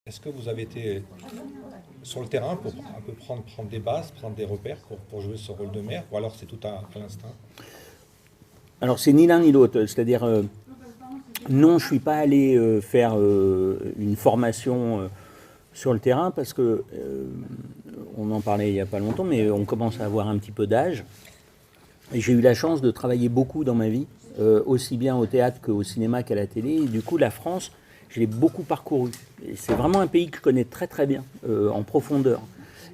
Est-ce que vous avez été sur le terrain pour un peu prendre des bases, prendre des repères pour jouer ce rôle de maire, ou alors c'est tout à l'instinct? Alors c'est ni l'un ni l'autre, c'est-à-dire non, je ne suis pas allé faire une formation sur le terrain parce que on en parlait il n'y a pas longtemps, mais on commence à avoir un petit peu d'âge. Et j'ai eu la chance de travailler beaucoup dans ma vie, aussi bien au théâtre qu'au cinéma qu'à la télé. Et du coup, la France, je l'ai beaucoup parcouru. Et c'est vraiment un pays que je connais très très bien, en profondeur.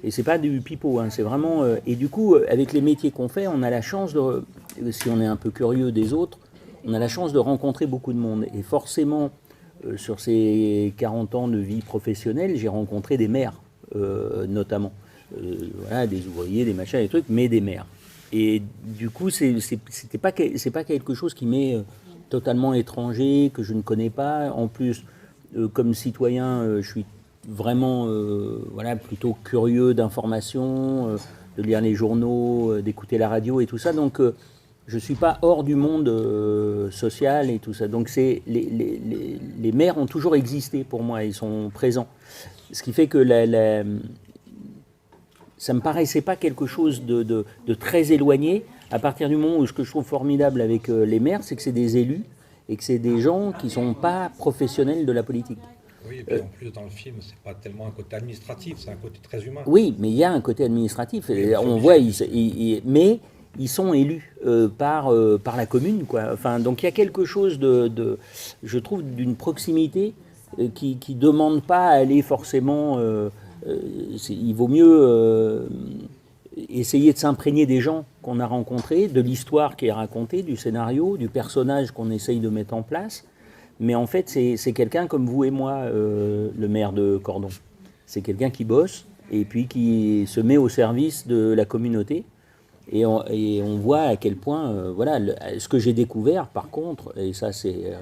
Et c'est pas du pipeau, hein, c'est vraiment. Et du coup, avec les métiers qu'on fait, on a la chance de, si on est un peu curieux des autres, on a la chance de rencontrer beaucoup de monde. Et forcément, sur ces 40 ans de vie professionnelle, j'ai rencontré des maires, notamment. Voilà, des ouvriers, des machins, des trucs, mais des maires. Et du coup, c'est pas quelque chose qui m'est totalement étranger, que je ne connais pas. En plus, comme citoyen, je suis vraiment voilà, plutôt curieux d'informations, de lire les journaux, d'écouter la radio et tout ça. Donc, je ne suis pas hors du monde social et tout ça. Donc, les maires ont toujours existé pour moi, ils sont présents. Ce qui fait que ça me paraissait pas quelque chose de très éloigné, à partir du moment où ce que je trouve formidable avec les maires, c'est que c'est des élus et que c'est des gens qui ne sont pas professionnels de la politique. Oui, et puis en plus dans le film, c'est pas tellement un côté administratif, c'est un côté très humain. Oui, mais il y a un côté administratif. Oui, On voit, mais ils sont élus par la commune, quoi. Enfin, donc il y a quelque chose je trouve, d'une proximité qui ne demande pas à aller forcément. Il vaut mieux essayer de s'imprégner des gens qu'on a rencontrés, de l'histoire qui est racontée, du scénario, du personnage qu'on essaye de mettre en place. Mais en fait, c'est quelqu'un comme vous et moi, le maire de Cordon. C'est quelqu'un qui bosse et puis qui se met au service de la communauté. Et on voit à quel point, voilà, ce que j'ai découvert, par contre, et ça c'est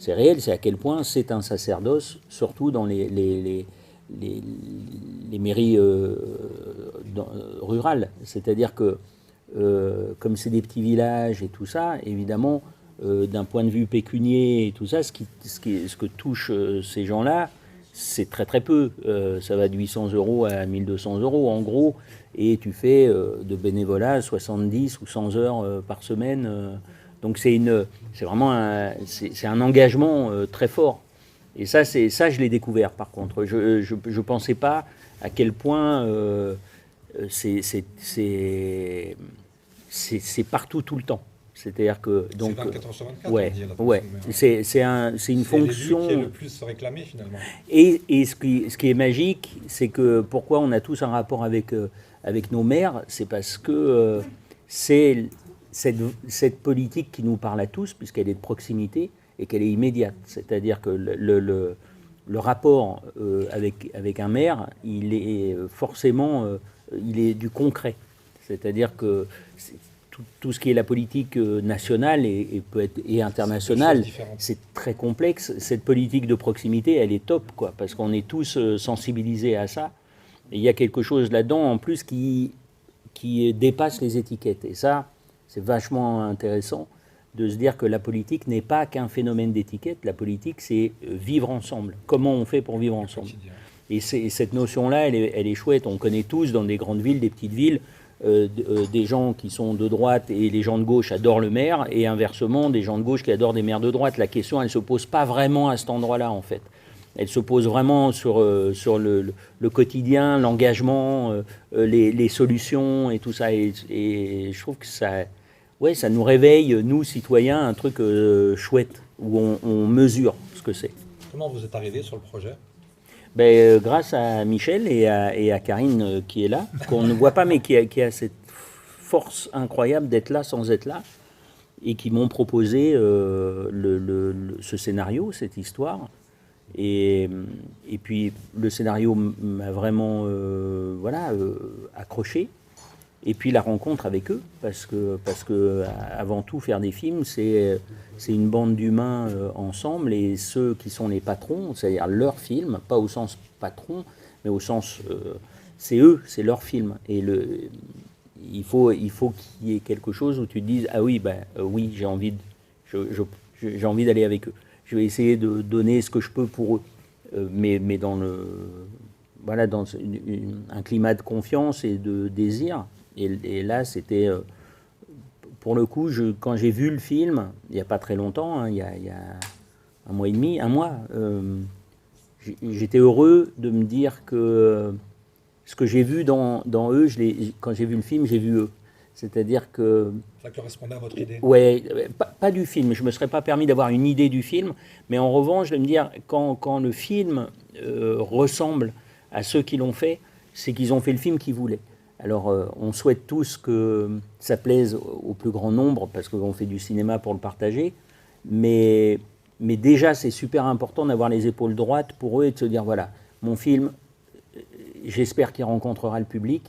réel, c'est à quel point c'est un sacerdoce, surtout dans les mairies rurales. C'est-à-dire que, comme c'est des petits villages et tout ça, évidemment, d'un point de vue pécunier et tout ça, ce que touchent ces gens-là, c'est très très peu. Ça va de 800 euros à 1200 euros en gros, et tu fais de bénévolat 70 ou 100 heures par semaine. Donc c'est vraiment c'est un engagement très fort. Et ça, je l'ai découvert par contre. Je pensais pas à quel point c'est partout tout le temps. C'est-à-dire que C'est donc 24 heures sur 24, on ouais, dit là, dans le ouais, film. c'est une C'est l'élu qui est fonction. le plus réclamé finalement. Et ce qui est magique, c'est que pourquoi on a tous un rapport avec nos maires, c'est parce que c'est cette politique qui nous parle à tous, puisqu'elle est de proximité et qu'elle est immédiate. C'est-à-dire que le rapport avec un maire, il est forcément il est du concret. C'est-à-dire que tout ce qui est la politique nationale et internationale, c'est très complexe. Cette politique de proximité, elle est top, quoi, parce qu'on est tous sensibilisés à ça. Et il y a quelque chose là-dedans, en plus, qui dépasse les étiquettes. Et ça, c'est vachement intéressant de se dire que la politique n'est pas qu'un phénomène d'étiquette. La politique, c'est vivre ensemble. Comment on fait pour vivre ensemble? Et cette notion-là, elle est chouette. On connaît tous dans des grandes villes, des petites villes, des gens qui sont de droite et les gens de gauche adorent le maire, et inversement, des gens de gauche qui adorent des maires de droite. La question, elle ne se pose pas vraiment à cet endroit-là, en fait. Elle se pose vraiment sur le quotidien, l'engagement, les solutions et tout ça. Et je trouve que ouais, ça nous réveille, nous, citoyens, un truc chouette, où on mesure ce que c'est. Comment vous êtes arrivé sur le projet? Ben, grâce à Michel et à Karine qui est là, qu'on ne voit pas, mais qui a cette force incroyable d'être là sans être là, et qui m'ont proposé ce scénario, cette histoire. Et puis le scénario m'a vraiment voilà, accroché. Et puis la rencontre avec eux, parce que avant tout, faire des films, c'est une bande d'humains ensemble, et ceux qui sont les patrons, c'est-à-dire leurs films, pas au sens patron, mais au sens, c'est eux, c'est leur film. Et il faut qu'il y ait quelque chose où tu te dises, ah oui, oui, j'ai envie d'aller avec eux. Je vais essayer de donner ce que je peux pour eux. mais dans un climat de confiance et de désir. Et là, c'était, pour le coup, quand j'ai vu le film, il n'y a pas très longtemps, hein, il y a un mois et demi, j'étais heureux de me dire que ce que j'ai vu dans eux, quand j'ai vu le film, j'ai vu eux. C'est-à-dire que... Ça correspondait à votre idée? Ouais, pas du film. Je ne me serais pas permis d'avoir une idée du film, mais en revanche, de me dire, quand le film ressemble à ceux qui l'ont fait, c'est qu'ils ont fait le film qu'ils voulaient. Alors, on souhaite tous que ça plaise au plus grand nombre, parce qu'on fait du cinéma pour le partager, mais déjà, c'est super important d'avoir les épaules droites pour eux et de se dire, voilà, mon film, j'espère qu'il rencontrera le public,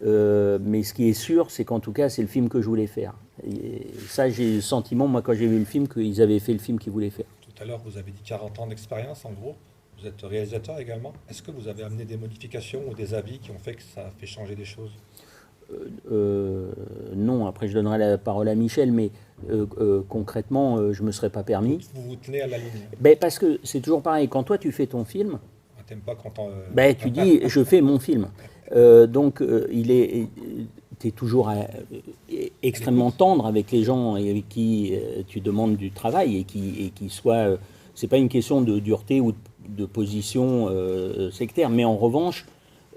mais ce qui est sûr, c'est qu'en tout cas, c'est le film que je voulais faire. Et ça, j'ai le sentiment, moi, quand j'ai vu le film, qu'ils avaient fait le film qu'ils voulaient faire. Tout à l'heure, vous avez dit 40 ans d'expérience, en gros. Vous êtes réalisateur également. Est-ce que vous avez amené des modifications ou des avis qui ont fait que ça a fait changer des choses? Non, après je donnerai la parole à Michel, mais concrètement, je ne me serais pas permis. Vous vous tenez à la ligne? Parce que c'est toujours pareil, quand toi tu fais ton film, t'aimes pas quand on... tu dis je fais mon film. Donc tu es toujours extrêmement tendre avec les gens avec qui tu demandes du travail et qui soient... c'est pas une question de dureté ou de position sectaire, mais en revanche,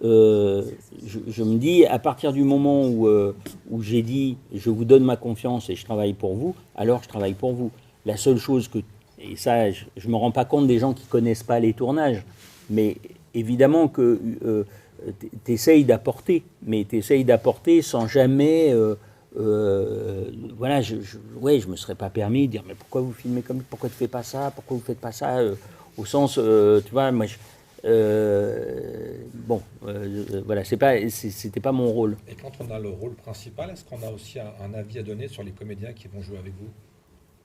je me dis, à partir du moment où j'ai dit je vous donne ma confiance et je travaille pour vous, alors je travaille pour vous. La seule chose que, et ça je ne me rends pas compte des gens qui ne connaissent pas les tournages, mais évidemment que tu essayes d'apporter, mais tu essayes d'apporter sans jamais... voilà, je me serais pas permis de dire mais pourquoi vous filmez comme, pourquoi tu fais pas ça, pourquoi vous faites pas ça, au sens, tu vois, moi voilà, c'était pas mon rôle. Et quand on a le rôle principal, est-ce qu'on a aussi un avis à donner sur les comédiens qui vont jouer avec vous?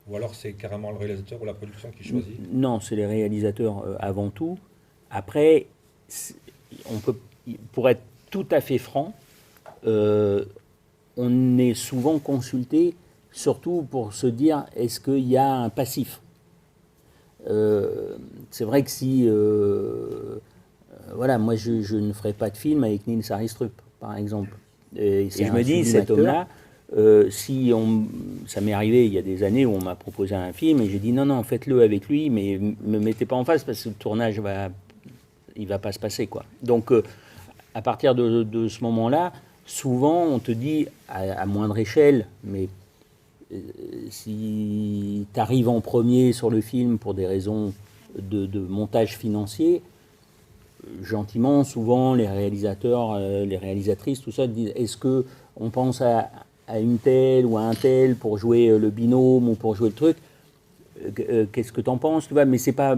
Ou alors c'est carrément le réalisateur ou la production qui choisit? Non, c'est les réalisateurs avant tout. Après, pour être tout à fait franc, on est souvent consulté, surtout pour se dire est-ce qu'il y a un passif. C'est vrai que si... voilà, moi je ne ferai pas de film avec Nils Arestrup, par exemple. Et je me dis, cet homme-là, ça m'est arrivé il y a des années où on m'a proposé un film et j'ai dit non, faites-le avec lui, mais ne me mettez pas en face parce que le tournage il va pas se passer, quoi. Donc, à partir de ce moment-là, souvent on te dit, à moindre échelle, mais si tu arrives en premier sur le film pour des raisons de montage financier, gentiment, souvent les réalisateurs, les réalisatrices, tout ça, disent est-ce qu'on pense à une telle ou à un tel pour jouer le binôme ou pour jouer le truc, qu'est-ce que t'en penses, tu vois, mais c'est pas...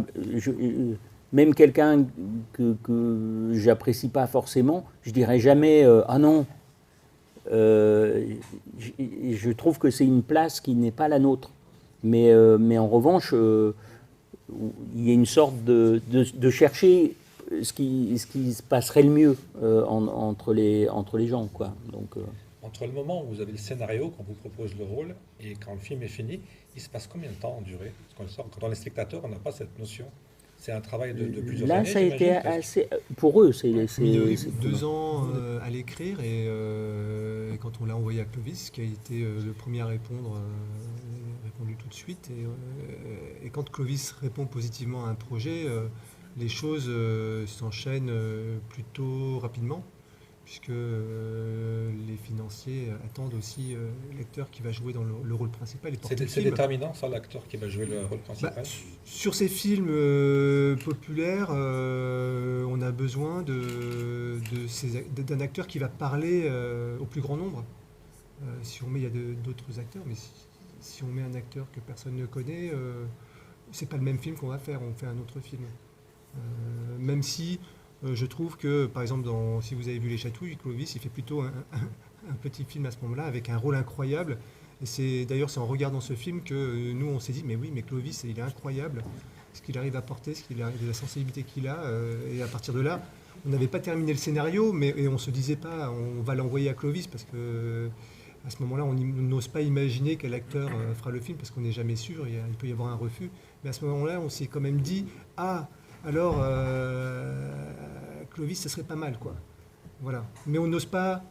même quelqu'un que j'apprécie pas forcément, je dirais jamais ah non. Je trouve que c'est une place qui n'est pas la nôtre. Mais en revanche, il y a une sorte de chercher ce qui se passerait le mieux entre les gens, quoi. Donc, entre le moment où vous avez le scénario, qu'on vous propose le rôle, et quand le film est fini, il se passe combien de temps en durée? Parce quand on est spectateur, on n'a pas cette notion. C'est un travail de plusieurs années. Là, ça a été assez... Pour eux, c'est 2 ans à l'écrire et quand on l'a envoyé à Clovis, qui a été le premier à répondre, répondu tout de suite. Et quand Clovis répond positivement à un projet, les choses s'enchaînent plutôt rapidement, puisque les financiers attendent aussi l'acteur qui va jouer dans le rôle principal. C'est déterminant, ça, l'acteur qui va jouer le rôle principal? Sur ces films populaires, on a besoin d'un acteur qui va parler au plus grand nombre. Si on met, il y a d'autres acteurs, mais si on met un acteur que personne ne connaît, c'est pas le même film qu'on va faire, on fait un autre film. Même si je trouve que, par exemple, si vous avez vu Les Chatouilles, Clovis, il fait plutôt un petit film à ce moment-là, avec un rôle incroyable. Et d'ailleurs, c'est en regardant ce film que nous, on s'est dit, mais oui, mais Clovis, il est incroyable, ce qu'il arrive à porter, la sensibilité qu'il a. Et à partir de là, on n'avait pas terminé le scénario, et on ne se disait pas, on va l'envoyer à Clovis, parce que à ce moment-là, on n'ose pas imaginer quel acteur fera le film, parce qu'on n'est jamais sûr, il peut y avoir un refus. Mais à ce moment-là, on s'est quand même dit, alors Clovis, ça serait pas mal, quoi. Voilà. Mais on n'ose pas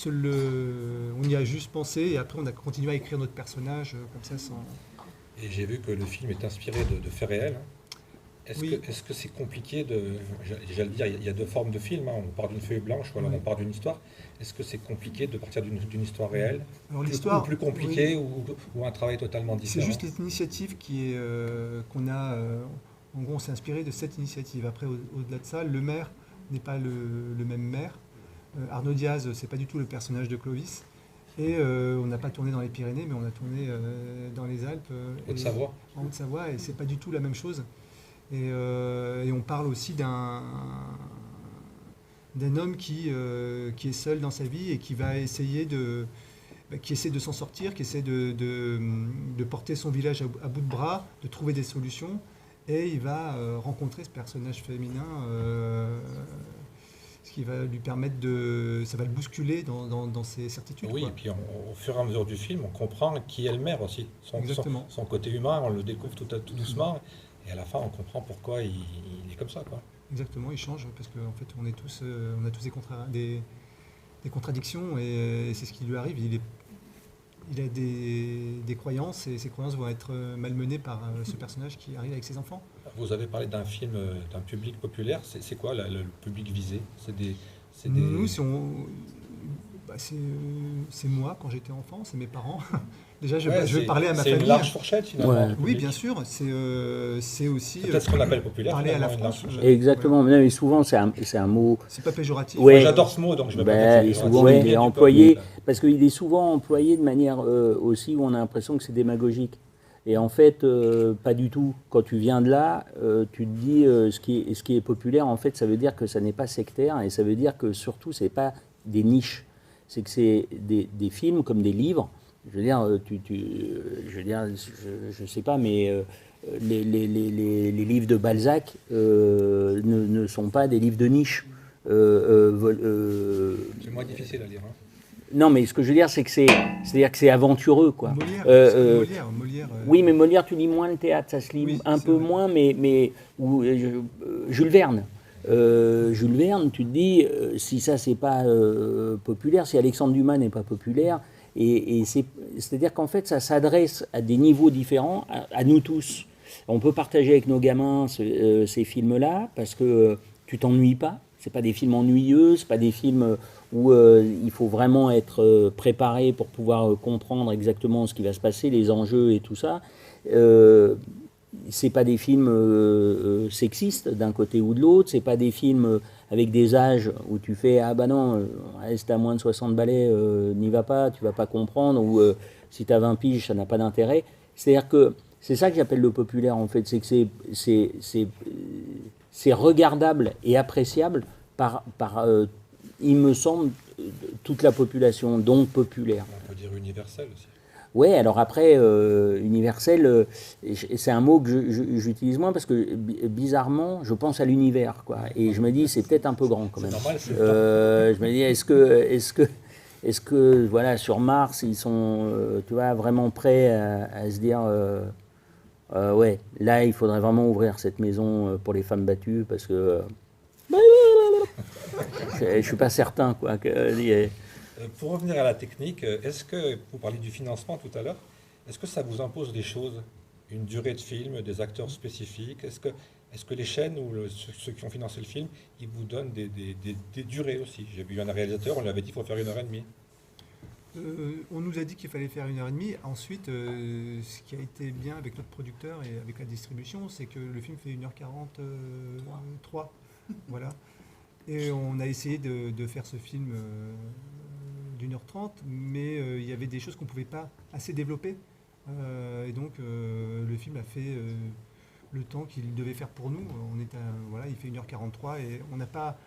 on y a juste pensé et après on a continué à écrire notre personnage comme ça sans. Et j'ai vu que le film est inspiré de faits réels, hein. Oui. Est-ce que c'est compliqué j'allais dire, il y a deux formes de films, hein. On part d'une feuille blanche ou alors Oui. on part d'une histoire. Est-ce que c'est compliqué de partir d'une histoire réelle, Alors ou l'histoire, plus compliqué, oui, ou un travail totalement c'est différent? juste l'initiative qui est qu'on a. En gros, on s'est inspiré de cette initiative. Après, au-delà de ça, le maire n'est pas le même maire. Arnaud Diaz, c'est pas du tout le personnage de Clovis. Et on n'a pas tourné dans les Pyrénées, mais on a tourné dans les Alpes, Haute-Savoie? en Haute-Savoie, et c'est pas du tout la même chose. Et on parle aussi d'un homme qui est seul dans sa vie et qui va essayer qui essaie de s'en sortir, qui essaie de porter son village à bout de bras, de trouver des solutions. Et il va rencontrer ce personnage féminin, ce qui va lui permettre ça va le bousculer dans ses certitudes. Oui, Quoi. et puis au fur et à mesure du film, on comprend qui est le maire aussi. Exactement. Son côté humain, on le découvre tout doucement. Et à la fin, on comprend pourquoi il est comme ça, quoi. Exactement, il change parce qu'en fait, on a tous des contradictions et c'est ce qui lui arrive. Il a des croyances et ces croyances vont être malmenées par ce personnage qui arrive avec ses enfants. Vous avez parlé d'un film d'un public populaire. C'est quoi le public visé? Nous, c'est moi quand j'étais enfant, c'est mes parents. Déjà, je parlais à ma C'est famille. une large fourchette, finalement. Ouais. le Oui, public. bien sûr, c'est aussi C'est peut-être ce qu'on appelle populaire. parler à la finalement, une France. large fourchette. Exactement, mais souvent c'est un mot. C'est pas péjoratif. Ouais. Moi, j'adore ce mot, donc je vais pas dire Ben, que c'est souvent péjoratif. il est Du employé, peuple. parce qu'il est souvent employé de manière aussi où on a l'impression que c'est démagogique. Et en fait, pas du tout. Quand tu viens de là, tu te dis ce qui est populaire, en fait, ça veut dire que ça n'est pas sectaire et ça veut dire que surtout, c'est pas des niches. C'est que c'est des films comme des livres. Je veux dire, je sais pas, mais les livres de Balzac ne sont pas des livres de niche. C'est moins difficile à lire, hein. Non, mais ce que je veux dire, c'est-à-dire que c'est aventureux, quoi. Molière, Molière, Oui, mais Molière, tu lis moins le théâtre, ça se lit Oui, un c'est peu vrai. moins, mais Jules Verne. Jules Verne, tu te dis, si ça, c'est pas populaire, si Alexandre Dumas n'est pas populaire, et c'est-à-dire qu'en fait, ça s'adresse à des niveaux différents, à nous tous. On peut partager avec nos gamins ces films-là, parce que tu t'ennuies pas. C'est pas des films ennuyeux, c'est pas des films où il faut vraiment être préparé pour pouvoir comprendre exactement ce qui va se passer, les enjeux et tout ça. C'est pas des films sexistes d'un côté ou de l'autre, c'est pas des films avec des âges où tu fais ah bah non, reste à moins de 60 balais, n'y va pas, tu vas pas comprendre, ou si tu as 20 piges, ça n'a pas d'intérêt. C'est-à-dire que c'est ça que j'appelle le populaire en fait, c'est que c'est regardable et appréciable par il me semble, toute la population, donc populaire. On peut dire universel aussi. Ouais, alors après, universel, c'est un mot que j'utilise moins parce que bizarrement, je pense à l'univers, quoi. Et je me dis, c'est peut-être un peu grand quand même. C'est normal, c'est Je me dis, est-ce que, voilà, sur Mars, ils sont, tu vois, vraiment prêts à se dire, ouais, là, il faudrait vraiment ouvrir cette maison pour les femmes battues parce que je suis pas certain, quoi. Pour revenir à la technique, est-ce que, vous parliez du financement tout à l'heure, est-ce que ça vous impose des choses? Une durée de film, des acteurs spécifiques? Est-ce que les chaînes ou ceux qui ont financé le film, ils vous donnent des durées aussi? J'ai vu un réalisateur, on lui avait dit qu'il faut faire 1h30. On nous a dit qu'il fallait faire 1h30. Ensuite, ce qui a été bien avec notre producteur et avec la distribution, c'est que le film fait 1h43. Voilà. Et on a essayé de faire ce film d'1h30, mais il y avait des choses qu'on ne pouvait pas assez développer. Et donc, le film a fait le temps qu'il devait faire pour nous. Voilà, il fait 1h43 et on n'a pas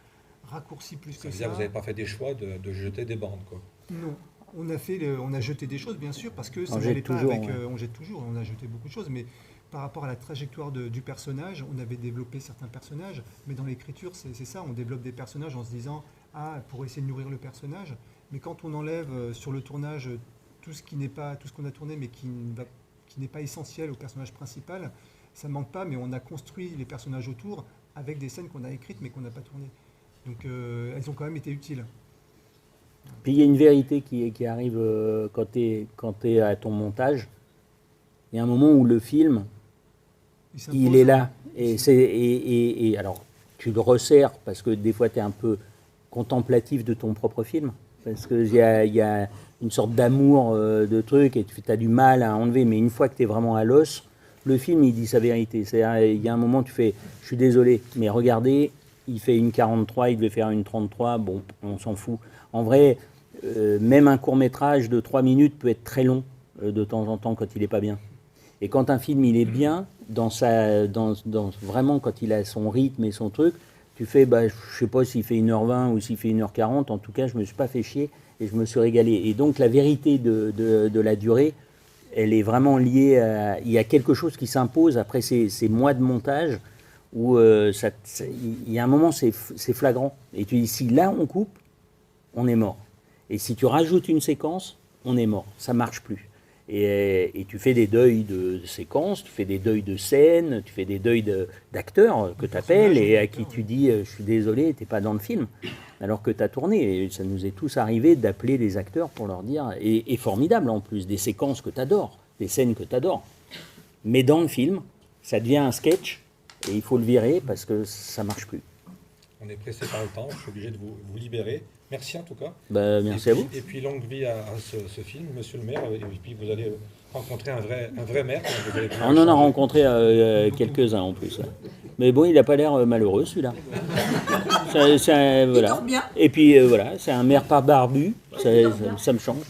raccourci plus Ça que veut ça. dire que vous n'avez pas fait des choix de jeter des bandes, quoi. Non. On a jeté des choses, bien sûr, parce que ça On n'allait jette pas toujours, avec. ouais. On jette toujours, on a jeté beaucoup de choses, mais par rapport à la trajectoire du personnage, on avait développé certains personnages, mais dans l'écriture, c'est ça, on développe des personnages en se disant, ah, pour essayer de nourrir le personnage, mais quand on enlève sur le tournage tout ce qu'on a tourné, mais qui n'est pas essentiel au personnage principal, ça manque pas, mais on a construit les personnages autour avec des scènes qu'on a écrites mais qu'on n'a pas tournées. Donc elles ont quand même été utiles. Puis il y a une vérité qui arrive quand tu es à ton montage. Il y a un moment où le film, il est là. Et alors, tu le resserres parce que des fois, tu es un peu contemplatif de ton propre film. Parce qu'il y a une sorte d'amour de truc et tu as du mal à enlever. Mais une fois que tu es vraiment à l'os, le film, il dit sa vérité. C'est-à-dire, il y a un moment, tu fais, je suis désolé, mais regardez, il fait une 43, il devait faire une 33, bon, on s'en fout. En vrai, même un court-métrage de 3 minutes peut être très long de temps en temps quand il n'est pas bien. Et quand un film, il est bien, vraiment, quand il a son rythme et son truc, tu fais, je ne sais pas s'il fait 1h20 ou s'il fait 1h40, en tout cas, je ne me suis pas fait chier et je me suis régalé. Et donc, la vérité de la durée, elle est vraiment liée à... Il y a quelque chose qui s'impose après ces mois de montage où il y a un moment, c'est flagrant. Et tu dis, si là, on coupe, on est mort. Et si tu rajoutes une séquence, on est mort. Ça ne marche plus. Et tu fais des deuils de séquences, tu fais des deuils de scènes, tu fais des deuils d'acteurs que tu appelles et à qui tu dis je suis désolé, tu n'es pas dans le film, alors que tu as tourné. Et ça nous est tous arrivé d'appeler les acteurs pour leur dire, et formidable en plus, des séquences que tu adores, des scènes que tu adores. Mais dans le film, ça devient un sketch et il faut le virer parce que ça ne marche plus. On est pressé par le temps, je suis obligé de vous libérer. Merci en tout cas. Merci à vous. Et puis longue vie à ce film, monsieur le maire. Et puis vous allez rencontrer un vrai maire. On en a rencontré quelques-uns en plus. Mais bon, il n'a pas l'air malheureux celui-là. Voilà. Et puis voilà, c'est un maire pas barbu, ça me change.